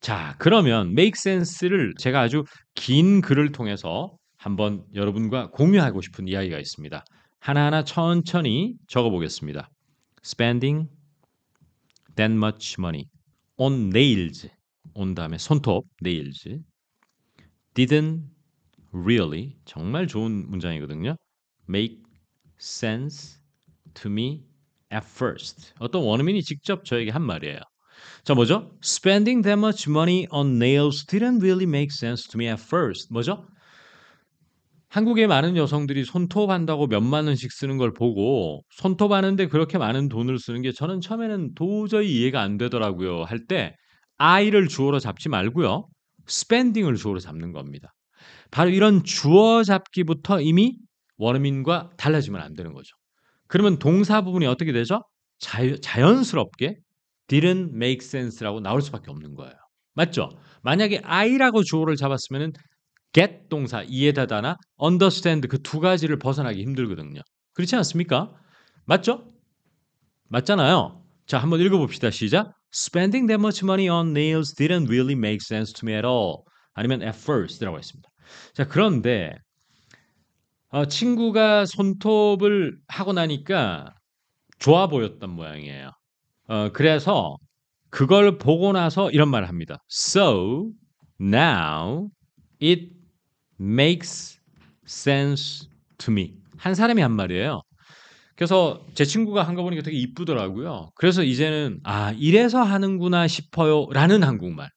자, 그러면 make sense를 제가 아주 긴 글을 통해서 한번 여러분과 공유하고 싶은 이야기가 있습니다. 하나하나 천천히 적어보겠습니다. Spending that much money on nails. on 다음에 손톱, nails. Didn't really, 정말 좋은 문장이거든요. make sense to me at first. 어떤 원어민이 직접 저에게 한 말이에요. 자, 뭐죠? Spending that much money on nails didn't really make sense to me at first. 뭐죠? 한국의 많은 여성들이 손톱한다고 몇만 원씩 쓰는 걸 보고 손톱하는데 그렇게 많은 돈을 쓰는 게 저는 처음에는 도저히 이해가 안 되더라고요. 할 때 I를 주어로 잡지 말고요. spending을 주어로 잡는 겁니다. 바로 이런 주어 잡기부터 이미 원어민과 달라지면 안 되는 거죠. 그러면 동사 부분이 어떻게 되죠? 자연스럽게 didn't make sense라고 나올 수밖에 없는 거예요. 맞죠? 만약에 I라고 주어를 잡았으면은 get 동사 이해되다나 understand 그 두 가지를 벗어나기 힘들거든요. 그렇지 않습니까? 맞죠? 맞잖아요. 자, 한번 읽어봅시다. 시작. Spending that much money on nails didn't really make sense to me at all. 아니면 at first라고 했습니다. 자, 그런데 친구가 손톱을 하고 나니까 좋아 보였던 모양이에요. 그래서 그걸 보고 나서 이런 말을 합니다. So now it makes sense to me. 한 사람이 한 말이에요. 그래서 제 친구가 한 거 보니까 되게 이쁘더라고요. 그래서 이제는 이래서 하는구나 싶어요라는 한국말.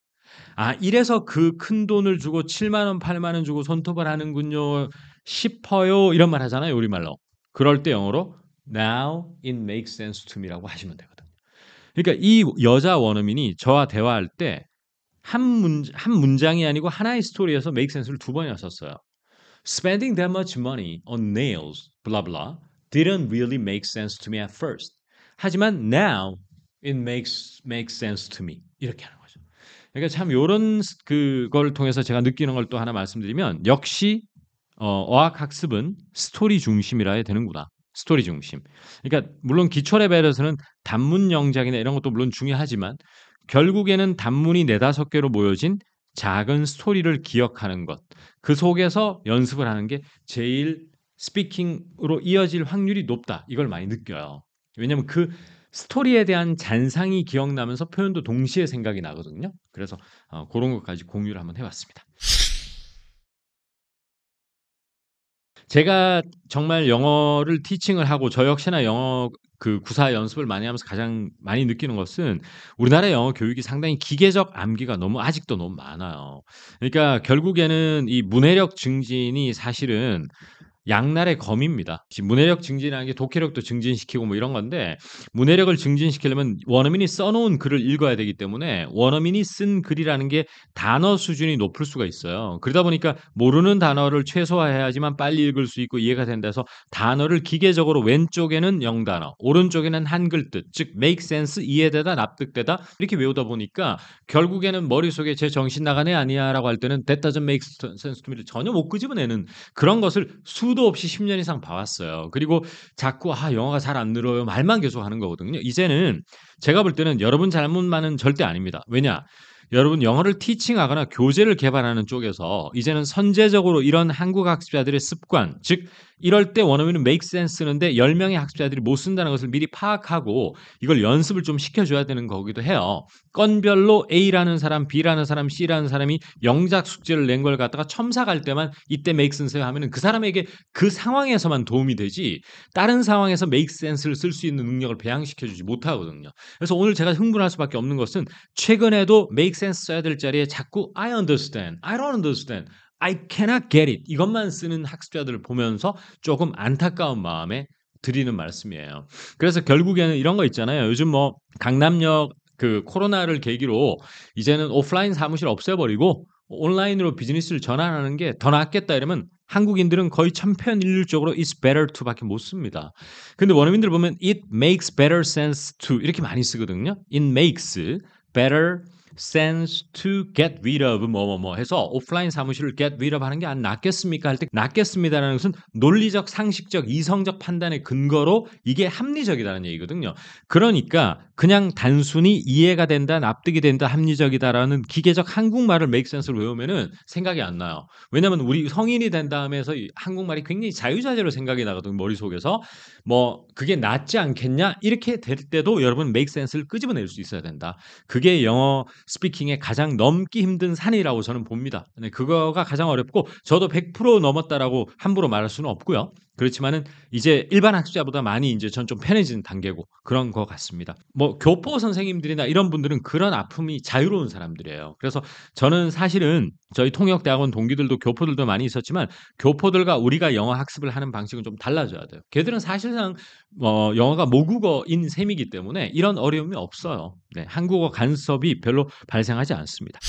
이래서 그 큰 돈을 주고 7만 원, 8만 원 주고 손톱을 하는군요 싶어요. 이런 말 하잖아요, 우리말로. 그럴 때 영어로 now it makes sense to me라고 하시면 되거든요. 그러니까 이 여자 원어민이 저와 대화할 때 한 문장이 아니고 하나의 스토리에서 make sense를 두 번이나 썼어요. Spending that much money on nails, blah blah, didn't really make sense to me at first. 하지만 now it makes sense to me. 이렇게 하는 거죠. 그러니까 참 요런 그걸 통해서 제가 느끼는 걸 또 하나 말씀드리면 역시 어학 학습은 스토리 중심이라 해야 되는구나. 스토리 중심. 그러니까 물론 기초 레벨에서는 단문 영작이나 이런 것도 물론 중요하지만 결국에는 단문이 4-5개로 모여진 작은 스토리를 기억하는 것. 그 속에서 연습을 하는 게 제일 스피킹으로 이어질 확률이 높다. 이걸 많이 느껴요. 왜냐하면 그 스토리에 대한 잔상이 기억나면서 표현도 동시에 생각이 나거든요. 그래서 그런 것까지 공유를 한번 해봤습니다. 제가 정말 영어를 티칭을 하고 저 역시나 영어 그 구사 연습을 많이 하면서 가장 많이 느끼는 것은 우리나라 영어 교육이 상당히 기계적 암기가 아직도 너무 많아요. 그러니까 결국에는 이 문해력 증진이 사실은 양날의 검입니다. 문해력 증진이라는 게 독해력도 증진시키고 뭐 이런 건데 문해력을 증진시키려면 원어민이 써놓은 글을 읽어야 되기 때문에 원어민이 쓴 글이라는 게 단어 수준이 높을 수가 있어요. 그러다 보니까 모르는 단어를 최소화해야지만 빨리 읽을 수 있고 이해가 된다 해서 단어를 기계적으로 왼쪽에는 영단어, 오른쪽에는 한글 뜻, 즉 make sense, 이해되다, 납득되다 이렇게 외우다 보니까 결국에는 머릿속에 제 정신 나간 애 아니야 라고 할 때는 that doesn't make sense to me를 전혀 못 끄집어내는 그런 것을 수도 없이 10년 이상 봐왔어요. 그리고 자꾸 영어가 잘 안 늘어요. 말만 계속 하는 거거든요. 이제는 제가 볼 때는 여러분 잘못만은 절대 아닙니다. 왜냐? 여러분 영어를 티칭하거나 교재를 개발하는 쪽에서 이제는 선제적으로 이런 한국 학습자들의 습관, 즉 이럴 때 원어민은 make sense 쓰는데 10명의 학습자들이 못 쓴다는 것을 미리 파악하고 이걸 연습을 좀 시켜줘야 되는 거기도 해요. 건별로 A라는 사람, B라는 사람, C라는 사람이 영작 숙제를 낸 걸 갖다가 첨삭할 때만 이때 make sense 하면은 그 사람에게 그 상황에서만 도움이 되지 다른 상황에서 make sense를 쓸 수 있는 능력을 배양시켜주지 못하거든요. 그래서 오늘 제가 흥분할 수밖에 없는 것은 최근에도 make sense 써야 될 자리에 자꾸 I understand, I don't understand, I cannot get it 이것만 쓰는 학습자들을 보면서 조금 안타까운 마음에 드리는 말씀이에요. 그래서 결국에는 이런 거 있잖아요. 요즘 뭐 강남역 그 코로나를 계기로 이제는 오프라인 사무실 없애버리고 온라인으로 비즈니스를 전환하는 게 더 낫겠다 이러면 한국인들은 거의 천편일률적으로 it's better to밖에 못 씁니다. 근데 원어민들 보면 it makes better sense to 이렇게 많이 쓰거든요. it makes better sense to get rid of 뭐뭐뭐 해서 오프라인 사무실을 get rid of 하는 게 안 낫겠습니까? 할 때 낫겠습니다라는 것은 논리적, 상식적, 이성적 판단의 근거로 이게 합리적이다는 얘기거든요. 그러니까 그냥 단순히 이해가 된다, 납득이 된다, 합리적이다라는 기계적 한국말을 make sense로 외우면은 생각이 안 나요. 왜냐하면 우리 성인이 된 다음에 해서 한국말이 굉장히 자유자재로 생각이 나거든요. 머릿속에서. 뭐 그게 낫지 않겠냐? 이렇게 될 때도 여러분 make sense를 끄집어낼 수 있어야 된다. 그게 영어 스피킹의 가장 넘기 힘든 산이라고 저는 봅니다. 네, 그거가 가장 어렵고 저도 100% 넘었다라고 함부로 말할 수는 없고요. 그렇지만은 이제 일반 학습자보다 많이 이제 전 좀 편해진 단계고 그런 것 같습니다. 뭐 교포 선생님들이나 이런 분들은 그런 아픔이 자유로운 사람들이에요. 그래서 저는 사실은 저희 통역대학원 동기들도 교포들도 많이 있었지만 교포들과 우리가 영어 학습을 하는 방식은 좀 달라져야 돼요. 걔들은 사실상 영어가 모국어인 셈이기 때문에 이런 어려움이 없어요. 네, 한국어 간섭이 별로 발생하지 않습니다.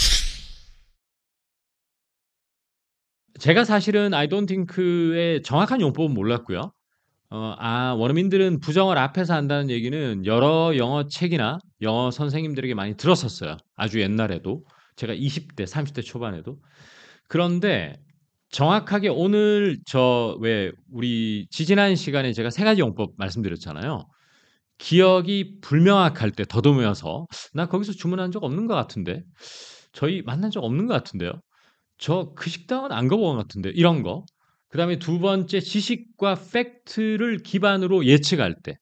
제가 사실은 I don't think의 정확한 용법은 몰랐고요. 원어민들은 부정을 앞에서 한다는 얘기는 여러 영어 책이나 영어 선생님들에게 많이 들었었어요. 아주 옛날에도. 제가 20대, 30대 초반에도. 그런데 정확하게 오늘 왜 우리 지지난 시간에 제가 세 가지 용법 말씀드렸잖아요. 기억이 불명확할 때 더듬으면서 나 거기서 주문한 적 없는 것 같은데 저희 만난 적 없는 것 같은데요. 저 그 식당은 안 가본 것 같은데 이런 거. 그다음에 두 번째 지식과 팩트를 기반으로 예측할 때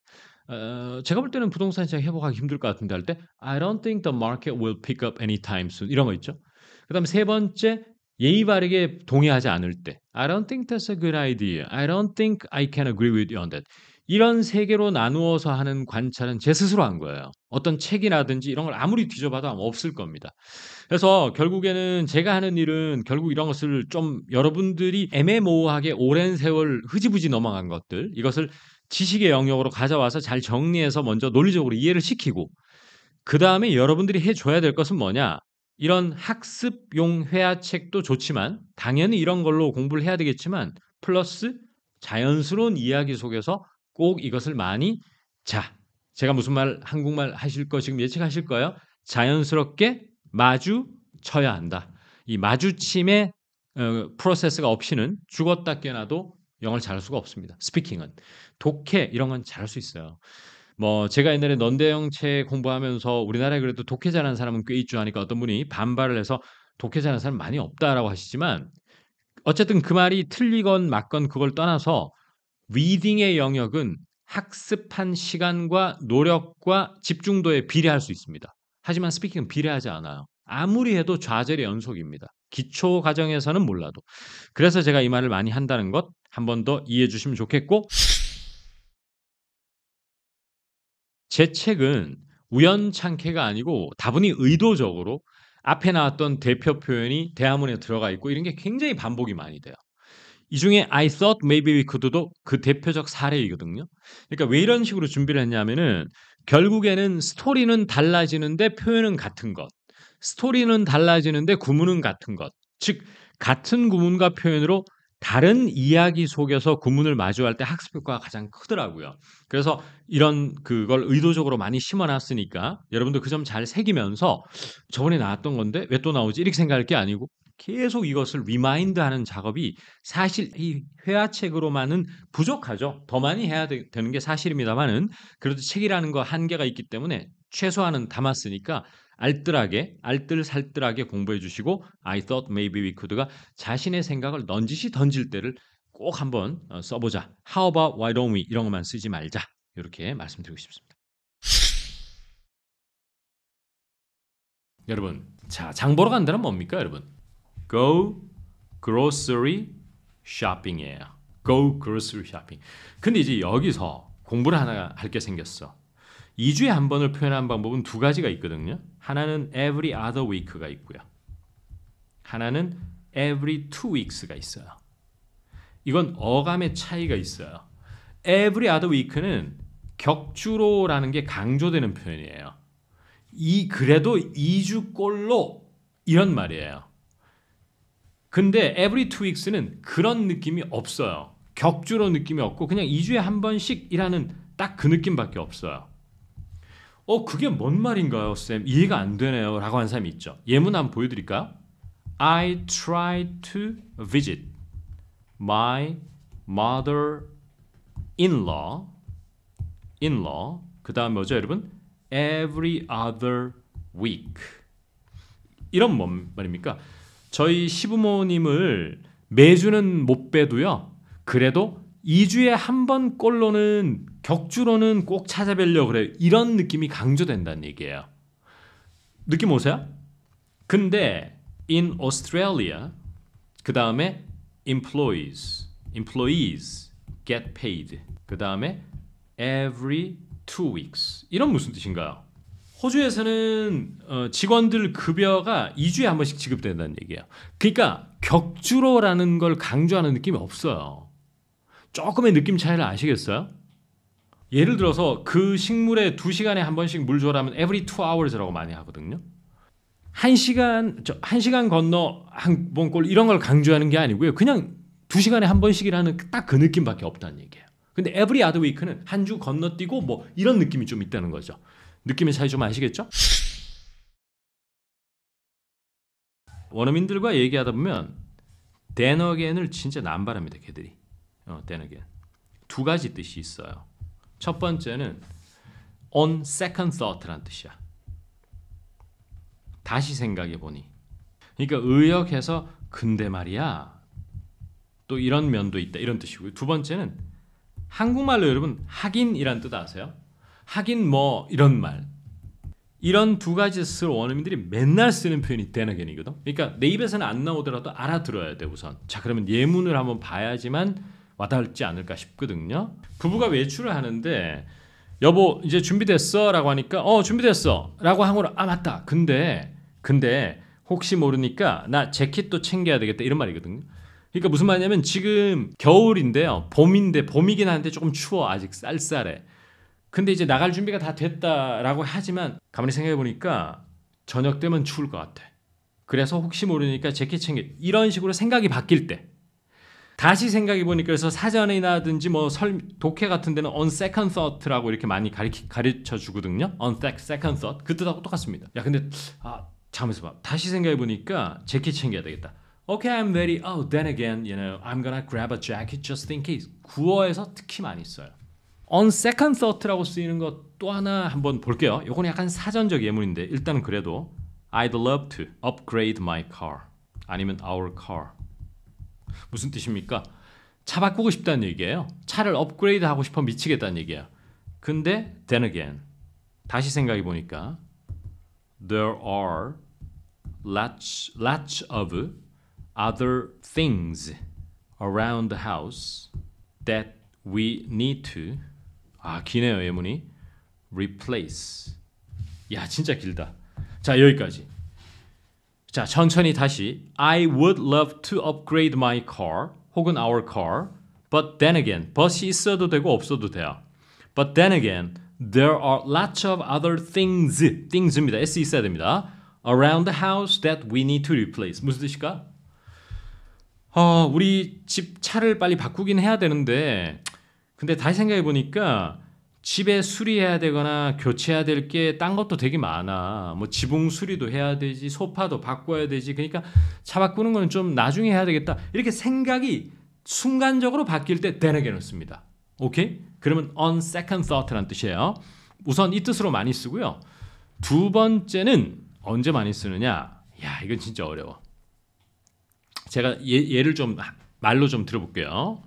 제가 볼 때는 부동산 시장 회복하기 힘들 것 같은데 할 때 I don't think the market will pick up anytime soon 이런 거 있죠. 그다음에 세 번째 예의 바르게 동의하지 않을 때 I don't think that's a good idea. I don't think I can agree with you on that. 이런 세 개로 나누어서 하는 관찰은 제 스스로 한 거예요. 어떤 책이라든지 이런 걸 아무리 뒤져봐도 아마 없을 겁니다. 그래서 결국에는 제가 하는 일은 결국 이런 것을 좀 여러분들이 애매모호하게 오랜 세월 흐지부지 넘어간 것들 이것을 지식의 영역으로 가져와서 잘 정리해서 먼저 논리적으로 이해를 시키고 그다음에 여러분들이 해 줘야 될 것은 뭐냐? 이런 학습용 회화책도 좋지만 당연히 이런 걸로 공부를 해야 되겠지만 플러스 자연스러운 이야기 속에서 꼭 이것을 많이 자, 제가 무슨 말 한국말 하실 거 지금 예측하실 거예요? 자연스럽게 마주쳐야 한다. 이 마주침의 프로세스가 없이는 죽었다 깨어나도 영어를 잘할 수가 없습니다. 스피킹은. 독해 이런 건 잘할 수 있어요. 뭐 제가 옛날에 넌대영체 공부하면서 우리나라에 그래도 독해 잘하는 사람은 꽤 있죠 하니까 어떤 분이 반발을 해서 독해 잘하는 사람 많이 없다라고 하시지만 어쨌든 그 말이 틀리건 맞건 그걸 떠나서 리딩의 영역은 학습한 시간과 노력과 집중도에 비례할 수 있습니다. 하지만 스피킹은 비례하지 않아요. 아무리 해도 좌절의 연속입니다. 기초 과정에서는 몰라도. 그래서 제가 이 말을 많이 한다는 것 한 번 더 이해해 주시면 좋겠고 제 책은 우연찮게가 아니고 다분히 의도적으로 앞에 나왔던 대표 표현이 대화문에 들어가 있고 이런 게 굉장히 반복이 많이 돼요. 이 중에 I thought maybe we could도 그 대표적 사례이거든요. 그러니까 왜 이런 식으로 준비를 했냐면은 결국에는 스토리는 달라지는데 표현은 같은 것. 스토리는 달라지는데 구문은 같은 것. 즉 같은 구문과 표현으로 다른 이야기 속에서 구문을 마주할 때 학습 효과가 가장 크더라고요. 그래서 이런 그걸 의도적으로 많이 심어 놨으니까 여러분도 그 점 잘 새기면서 저번에 나왔던 건데 왜 또 나오지? 이렇게 생각할 게 아니고 계속 이것을 리마인드하는 작업이 사실 이 회화책으로만은 부족하죠. 더 많이 해야 되는 게 사실입니다만은 그래도 책이라는 거 한계가 있기 때문에 최소한은 담았으니까 알뜰살뜰하게 공부해 주시고 I thought maybe we could가 자신의 생각을 넌지시 던질 때를 꼭 한번 써보자. How about why don't we 이런 것만 쓰지 말자. 이렇게 말씀드리고 싶습니다. 여러분, 자, 장 보러 간다는 뭡니까, 여러분? Go grocery shopping이에요. Go grocery shopping. 근데 이제 여기서 공부를 하나 할 게 생겼어. 2주에 한 번을 표현하는 방법은 두 가지가 있거든요. 하나는 every other week가 있고요. 하나는 every 2 weeks가 있어요. 이건 어감의 차이가 있어요. every other week는 격주로라는 게 강조되는 표현이에요. 그래도 2주꼴로 이런 말이에요. 근데 every 2 weeks는 그런 느낌이 없어요. 격주로 느낌이 없고 그냥 2주에 한 번씩이라는 딱 그 느낌밖에 없어요. 그게 뭔 말인가요, 쌤? 이해가 안 되네요. 라고 하는 사람이 있죠. 예문 한번 보여드릴까요? I tried to visit my mother-in-law. 그 다음 뭐죠, 여러분? Every other week. 이런 뭔 말입니까? 저희 시부모님을 매주는 못 뵈도요. 그래도 2주에 한 번 꼴로는 격주로는 꼭 찾아뵈려고 그래요. 이런 느낌이 강조된다는 얘기예요. 느낌 오세요? 근데 in Australia 그 다음에 employees get paid 그 다음에 every 2 weeks 이런 무슨 뜻인가요? 호주에서는 직원들 급여가 2주에 한 번씩 지급된다는 얘기예요. 그러니까 격주로라는 걸 강조하는 느낌이 없어요. 조금의 느낌 차이를 아시겠어요? 예를 들어서 그 식물에 2시간에 한 번씩 물 줘라면 every 2 hours라고 많이 하거든요. 1시간 건너 한 번 꼴 이런 걸 강조하는 게 아니고요. 그냥 2시간에 한 번씩이라는 딱 그 느낌밖에 없다는 얘기예요. 근데 every other week는 한 주 건너뛰고 뭐 이런 느낌이 좀 있다는 거죠. 느낌의 차이 좀 아시겠죠? 원어민들과 얘기하다 보면 then again을 진짜 남발합니다. 걔들이. then again. 두 가지 뜻이 있어요. 첫 번째는 on second thought라는 뜻이야. 다시 생각해 보니. 그러니까 의역해서 근데 말이야. 또 이런 면도 있다. 이런 뜻이고요. 두 번째는 한국말로 여러분 하긴이란 뜻 아세요? 하긴 뭐 이런 말. 이런 두 가지 뜻을 원어민들이 맨날 쓰는 표현이 then again이거든. 그러니까 내 입에서는 안 나오더라도 알아들어야 돼 우선. 자 그러면 예문을 한번 봐야지만 와닿지 않을까 싶거든요. 부부가 외출을 하는데 여보 이제 준비됐어? 라고 하니까 준비됐어 라고 한 거로 맞다. 근데 혹시 모르니까 나 재킷도 챙겨야 되겠다 이런 말이거든요. 그러니까 무슨 말이냐면 지금 겨울인데요. 봄이긴 한데 조금 추워. 아직 쌀쌀해. 근데 이제 나갈 준비가 다 됐다라고 하지만 가만히 생각해 보니까 저녁 되면 추울 것 같아. 그래서 혹시 모르니까 재킷 챙겨. 이런 식으로 생각이 바뀔 때 다시 생각해 보니까 그래서 사전이나든지 뭐 독해 같은 데는 on second thought라고 이렇게 많이 가르쳐 주거든요. on second thought 그 뜻하고 똑같습니다. 야 근데 잠깐만 봐. 다시 생각해 보니까 재킷 챙겨야 되겠다. Okay, I'm ready. Oh, then again, I'm gonna grab a jacket just in case. 구어에서 특히 많이 써요. on second thought라고 쓰이는 것 또 하나 한번 볼게요. 이건 약간 사전적 예문인데 일단은 그래도 I'd love to upgrade my car. 아니면 our car. 무슨 뜻입니까? 차 바꾸고 싶다는 얘기예요. 차를 업그레이드 하고 싶어 미치겠다는 얘기예요. 근데 then again 다시 생각해 보니까 there are lots of other things around the house that we need to 기네요 예문이 replace. 야 진짜 길다. 자 여기까지. 자 천천히 다시 I would love to upgrade my car 혹은 our car but then again but이 있어도 되고 없어도 돼요. But then again there are lots of other things입니다. S 있어야 됩니다. around the house that we need to replace. 무슨 뜻일까? 우리 집 차를 빨리 바꾸긴 해야 되는데 근데 다시 생각해 보니까 집에 수리해야 되거나 교체해야 될 게 딴 것도 되게 많아. 뭐 지붕 수리도 해야 되지, 소파도 바꿔야 되지. 그러니까 차 바꾸는 건 좀 나중에 해야 되겠다. 이렇게 생각이 순간적으로 바뀔 때 then again을 씁니다. 오케이? 그러면 on second thought라는 뜻이에요. 우선 이 뜻으로 많이 쓰고요. 두 번째는 언제 많이 쓰느냐? 야, 이건 진짜 어려워. 제가 예를 좀 말로 좀 들어볼게요.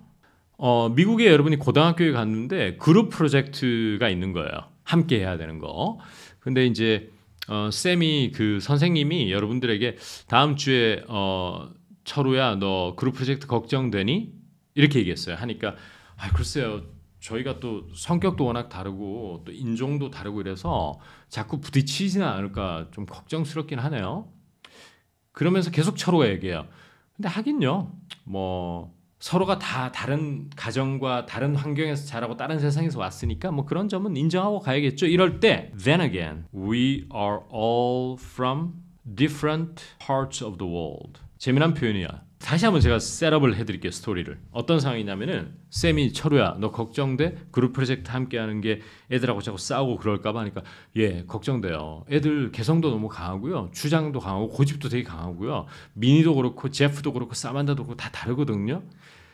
미국에 여러분이 고등학교에 갔는데 그룹 프로젝트가 있는 거예요. 함께 해야 되는 거. 근데 이제 쌤이 그 선생님이 여러분들에게 다음 주에 철우야 너 그룹 프로젝트 걱정되니? 이렇게 얘기했어요. 하니까 글쎄요. 저희가 또 성격도 워낙 다르고 또 인종도 다르고 이래서 자꾸 부딪히지는 않을까 좀 걱정스럽긴 하네요. 그러면서 계속 철우가 얘기해요. 근데 하긴요. 뭐 서로가 다 다른 가정과 다른 환경에서 자라고 다른 세상에서 왔으니까 뭐 그런 점은 인정하고 가야겠죠. 이럴 때 then again we are all from different parts of the world. 재미난 표현이야. 다시 한번 제가 셋업을 해드릴게요. 스토리를. 어떤 상황이냐면은 쌤이 철우야 너 걱정돼? 그룹 프로젝트 함께하는 게 애들하고 자꾸 싸우고 그럴까봐 하니까 예 걱정돼요. 애들 개성도 너무 강하고요. 주장도 강하고 고집도 되게 강하고요. 미니도 그렇고 제프도 그렇고 사만다도 그렇고 다 다르거든요.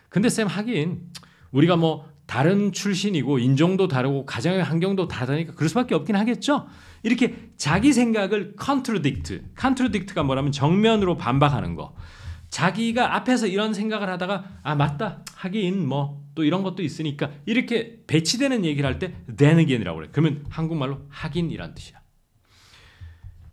근데 쌤 하긴 우리가 뭐 다른 출신이고 인종도 다르고 가정의 환경도 다르니까 그럴 수밖에 없긴 하겠죠. 이렇게 자기 생각을 컨트로딕트가 뭐라면 정면으로 반박하는 거. 자기가 앞에서 이런 생각을 하다가 아 맞다 하긴 뭐 또 이런 것도 있으니까 이렇게 배치되는 얘기를 할 때 then again이라고 그래. 그러면 한국말로 하긴이란 뜻이야.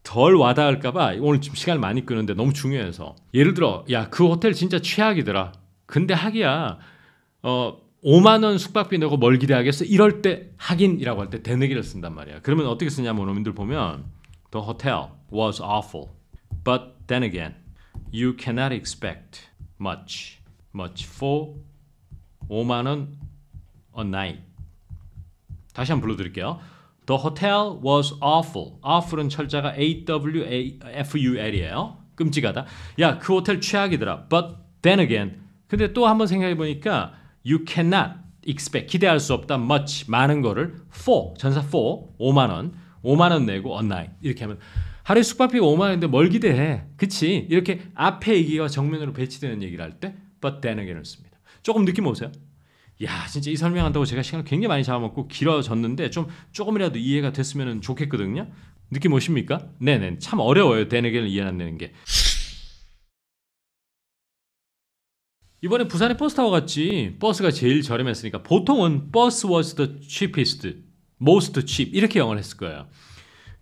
덜 와닿을까봐 오늘 좀 시간을 많이 끄는데 너무 중요해서 예를 들어 야 그 호텔 진짜 최악이더라. 근데 하기야 5만 원 숙박비 내고 뭘 기대하겠어? 이럴 때 하긴이라고 할 때 then again을 쓴단 말이야. 그러면 어떻게 쓰냐면 여러분들 보면 The hotel was awful, but then again you cannot expect much for 5만 원 a night. 다시 한번 불러드릴게요. The hotel was awful. awful은 철자가 awful이에요. 끔찍하다. 야, 그 호텔 최악이더라. But then again. 근데 또 한번 생각해 보니까 you cannot expect 기대할 수 없다 much 많은 거를 for 전사 for 5만 원 5만 원 내고 a night 이렇게 하면 하루에 숙박비가 5만 원인데 뭘 기대해? 그치? 이렇게 앞에 얘기가 정면으로 배치되는 얘기를 할 때 but then again을 씁니다. 조금 느낌 오세요? 야 진짜 이 설명한다고 제가 시간을 굉장히 많이 잡아먹고 길어졌는데 조금이라도 이해가 됐으면 좋겠거든요. 느낌 오십니까? 네네 참 어려워요. then again을 이해하는 게. 이번에 부산에 버스 타고 갔지. 버스가 제일 저렴했으니까 보통은 bus was the cheapest, most cheap 이렇게 영어를 했을 거예요.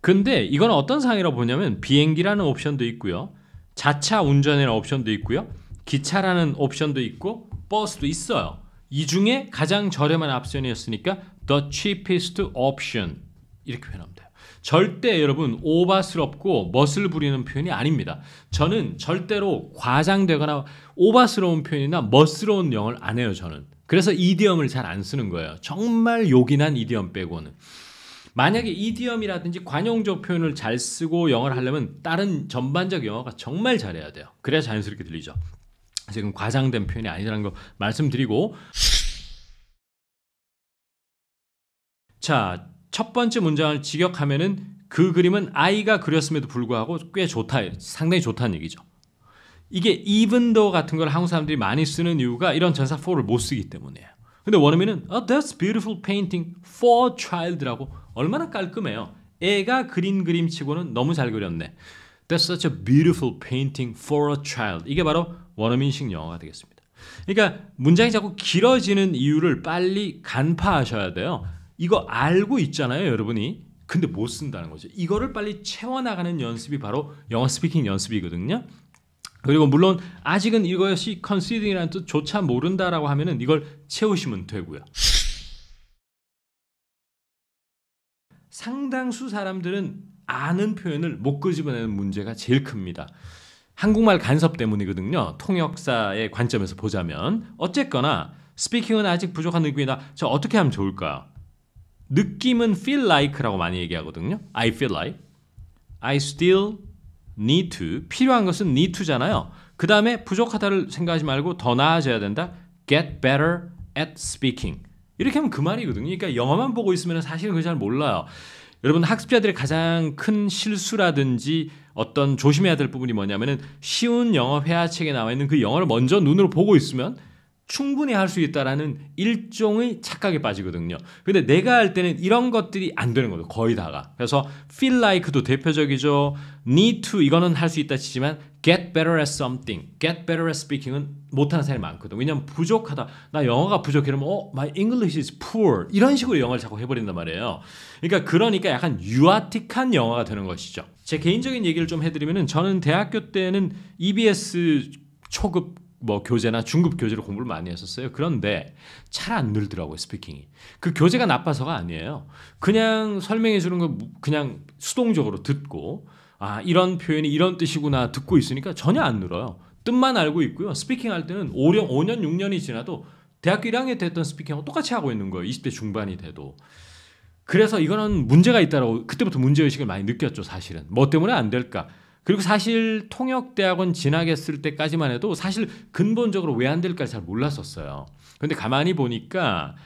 근데 이건 어떤 상황이라고 보냐면 비행기라는 옵션도 있고요. 자차 운전이라는 옵션도 있고요. 기차라는 옵션도 있고 버스도 있어요. 이 중에 가장 저렴한 옵션이었으니까 the cheapest option 이렇게 표현하면 돼요. 절대 여러분 오바스럽고 멋을 부리는 표현이 아닙니다. 저는 절대로 과장되거나 오바스러운 표현이나 멋스러운 영어를 안 해요. 저는. 그래서 이디엄을 잘 안 쓰는 거예요. 정말 요긴한 이디엄 빼고는. 만약에 이디엄이라든지 관용적 표현을 잘 쓰고 영어를 하려면 다른 전반적 영어가 정말 잘해야 돼요. 그래야 자연스럽게 들리죠. 지금 과장된 표현이 아니라는 거 말씀드리고 자, 첫 번째 문장을 직역하면은 그 그림은 아이가 그렸음에도 불구하고 꽤 좋다, 상당히 좋다는 얘기죠. 이게 even though 같은 걸 한국 사람들이 많이 쓰는 이유가 이런 전사 for를 못 쓰기 때문이에요. 근데 원어민은 that's beautiful painting for a child라고 얼마나 깔끔해요. 애가 그린 그림치고는 너무 잘 그렸네. That's such a beautiful painting for a child. 이게 바로 원어민식 영어가 되겠습니다. 그러니까 문장이 자꾸 길어지는 이유를 빨리 간파하셔야 돼요. 이거 알고 있잖아요, 여러분이. 근데 못 쓴다는 거죠. 이거를 빨리 채워나가는 연습이 바로 영어 스피킹 연습이거든요. 그리고 물론 아직은 이것이 considering이라는 뜻조차 모른다라고 하면은 이걸 채우시면 되고요. 상당수 사람들은 아는 표현을 못 끄집어내는 문제가 제일 큽니다. 한국말 간섭 때문이거든요. 통역사의 관점에서 보자면. 어쨌거나 스피킹은 아직 부족한 느낌이다. 저 어떻게 하면 좋을까요? 느낌은 feel like라고 많이 얘기하거든요. I feel like. I still need to. 필요한 것은 need to잖아요. 그 다음에 부족하다를 생각하지 말고 더 나아져야 된다. Get better at speaking. 이렇게 하면 그 말이거든요. 그러니까 영어만 보고 있으면 사실은 그걸 잘 몰라요. 여러분 학습자들의 가장 큰 실수라든지 어떤 조심해야 될 부분이 뭐냐면은 쉬운 영어 회화책에 나와 있는 그 영어를 먼저 눈으로 보고 있으면 충분히 할 수 있다라는 일종의 착각에 빠지거든요. 근데 내가 할 때는 이런 것들이 안 되는 거죠. 거의 다가. 그래서 feel like도 대표적이죠. need to 이거는 할 수 있다 치지만 get better at something, get better at speaking은 못하는 사람이 많거든. 왜냐면 부족하다. 나 영어가 부족해. 이러면 my English is poor. 이런 식으로 영어를 자꾸 해버린단 말이에요. 그러니까 약간 유아틱한 영어가 되는 것이죠. 제 개인적인 얘기를 좀 해드리면은 저는 대학교 때는 EBS 초급 교재나 중급 교재로 공부를 많이 했었어요. 그런데 잘 안 늘더라고요, 스피킹이. 그 교재가 나빠서가 아니에요. 그냥 설명해 주는 거 그냥 수동적으로 듣고 아, 이런 표현이 이런 뜻이구나 듣고 있으니까 전혀 안 늘어요. 뜻만 알고 있고요. 스피킹 할 때는 5년, 6년이 지나도 대학교 1학년 때 했던 스피킹하고 똑같이 하고 있는 거예요. 20대 중반이 돼도. 그래서 이거는 문제가 있다라고 그때부터 문제의식을 많이 느꼈죠, 사실은. 뭐 때문에 안 될까? 그리고 사실 통역대학원 진학했을 때까지만 해도 사실 근본적으로 왜 안 될까 잘 몰랐었어요. 근데 가만히 보니까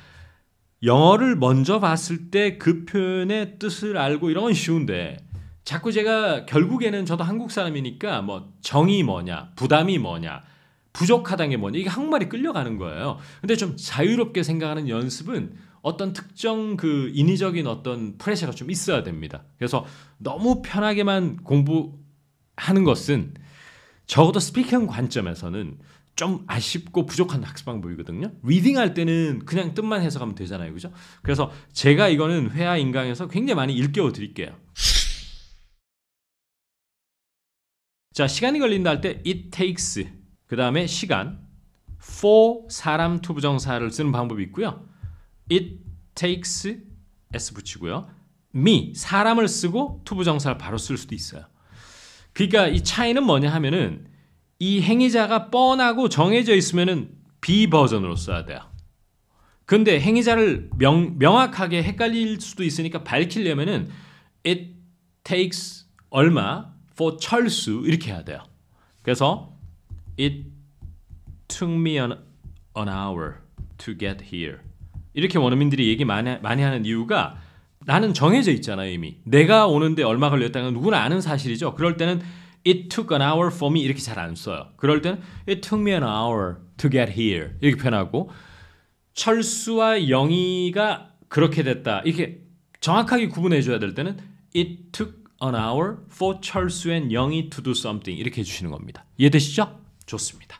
영어를 먼저 봤을 때 그 표현의 뜻을 알고 이런 건 쉬운데 자꾸 제가 결국에는 저도 한국 사람이니까 뭐 정이 뭐냐, 부담이 뭐냐, 부족하다는 게 뭐냐 이게 한국말이 끌려가는 거예요. 근데 좀 자유롭게 생각하는 연습은 어떤 특정 그 인위적인 어떤 프레셔가 좀 있어야 됩니다. 그래서 너무 편하게만 공부하는 것은 적어도 스피킹 관점에서는 좀 아쉽고 부족한 학습 방법이거든요. 리딩 할 때는 그냥 뜻만 해석하면 되잖아요. 그죠? 그래서 제가 이거는 회화 인강에서 굉장히 많이 일깨워 드릴게요. 자, 시간이 걸린다 할 때 it takes 그 다음에 시간 for 사람 투부정사를 쓰는 방법이 있고요. it takes s 붙이고요. me 사람을 쓰고 투부정사를 바로 쓸 수도 있어요. 그러니까 이 차이는 뭐냐 하면은 이 행위자가 뻔하고 정해져 있으면은 be 버전으로 써야 돼요. 근데 행위자를 명확하게 헷갈릴 수도 있으니까 밝히려면은 it takes 얼마 for 철수 이렇게 해야 돼요. 그래서 it took me an hour to get here. 이렇게 원어민들이 얘기 많이 하는 이유가 나는 정해져 있잖아요. 이미 내가 오는데 얼마 걸렸다는 건 누구나 아는 사실이죠. 그럴 때는 it took an hour for me 이렇게 잘 안 써요. 그럴 때는 it took me an hour to get here 이렇게 표현하고 철수와 영희가 그렇게 됐다 이렇게 정확하게 구분해 줘야 될 때는 it took an hour for 철수 and 영희 to do something 이렇게 해주시는 겁니다. 이해되시죠? 좋습니다.